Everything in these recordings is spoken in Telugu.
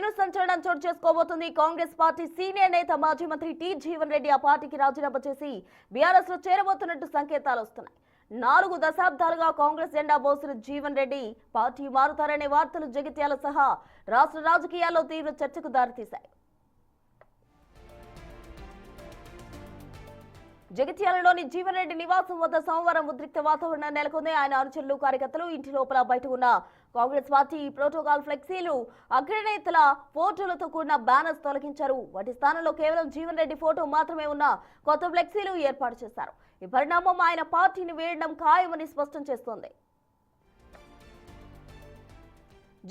పెను సంచలనం చోటు చేసుకోబోతుంది. కాంగ్రెస్ పార్టీ సీనియర్ నేత మాజీ మంత్రి టి జీవన్ రెడ్డి ఆ పార్టీకి రాజీనామా చేసి బీఆర్ఎస్ లో చేరబోతున్నట్టు సంకేతాలు వస్తున్నాయి. 4 దశాబ్దాలుగా కాంగ్రెస్ జెండా మోసిన జీవన్ రెడ్డి పార్టీ మారుతారనే వార్తలు జగిత్యాల సహా రాష్ట్ర రాజకీయాల్లో తీవ్ర చర్చకు దారితీశాయి. జగిత్యాలలోని జీవన్ రెడ్డి నివాసం వద్ద సోమవారం ఉద్రిక్త వాతావరణం నెలకొంది. ఆయన అనుచరులు, కార్యకర్తలు ఇంటి లోపల బయట ఉన్న కాంగ్రెస్ పార్టీ ప్రోటోకాల్ ఫ్లెక్సీలు, అగ్రనేతల ఫోటోలతో కూడిన బ్యానర్స్ తొలగించారు. వాటి స్థానంలో కేవలం జీవన్ రెడ్డి ఫోటో మాత్రమే ఉన్న కొత్త ఫ్లెక్సీలు ఏర్పాటు చేశారు. ఈ పరిణామం ఆయన పార్టీని వీడడం ఖాయమని స్పష్టం చేస్తోంది.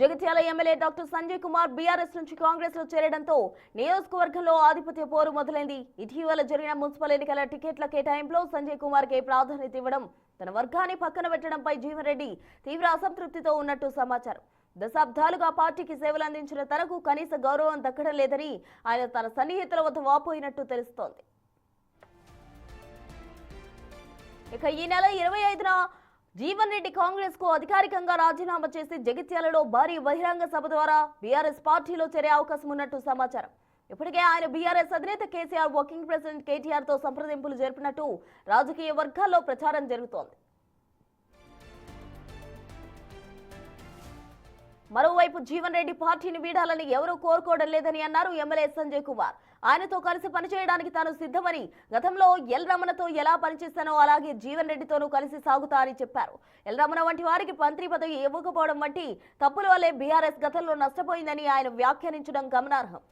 Jagtial MLA doctor Sanjay Kumar BRS నుంచి కాంగ్రెస్ లో చేరడంతో నియోజకవర్గంలో ఆధిపత్య పోరు మొదలైంది. ఇటీవల జరిగిన మున్సిపల్ ఎన్నికల టికెట్ల కేటాయింపులో సంజయ్ కుమార్ కే ప్రాధాన్యత ఇవ్వడం, తన వర్గాన్ని పక్కన పెట్టడంపై జీవన్ రెడ్డి తీవ్ర అసంతృప్తితో ఉన్నట్టు సమాచారం. దశాబ్దాలుగా పార్టీకి సేవలు అందించిన తనకు కనీస గౌరవం దక్కడం లేదని ఆయన తన సన్నిహితుల వద్ద వాపోయినట్టు తెలుస్తోంది. ఇక ఈ నెల 25న జీవన్ రెడ్డి కాంగ్రెస్ కు అధికారికంగా రాజీనామా చేసి జగిత్యాలలో భారీ బహిరంగ సభ ద్వారా బీఆర్ఎస్ పార్టీలో చేరే అవకాశం ఉన్నట్టు సమాచారం. ఇప్పటికే ఆయన బీఆర్ఎస్ అధినేత కేసీఆర్, వర్కింగ్ ప్రెసిడెంట్ కేటీఆర్ తో సంప్రదింపులు జరిపినట్టు రాజకీయ వర్గాల్లో ప్రచారం జరుగుతోంది. మరోవైపు జీవన్ రెడ్డి పార్టీని వీడాలని ఎవరూ కోరుకోవడం లేదని అన్నారు ఎమ్మెల్యే సంజయ్ కుమార్. ఆయనతో కలిసి పనిచేయడానికి తాను సిద్ధమని, గతంలో ఎల్ రమణతో ఎలా పనిచేస్తానో అలాగే జీవన్ రెడ్డితోనూ కలిసి సాగుతా అని చెప్పారు. ఎల్ రమణ వంటి వారికి మంత్రి పదవి ఇవ్వకపోవడం వంటి తప్పుల వల్లే బీఆర్ఎస్ గతంలో నష్టపోయిందని ఆయన వ్యాఖ్యానించడం గమనార్హం.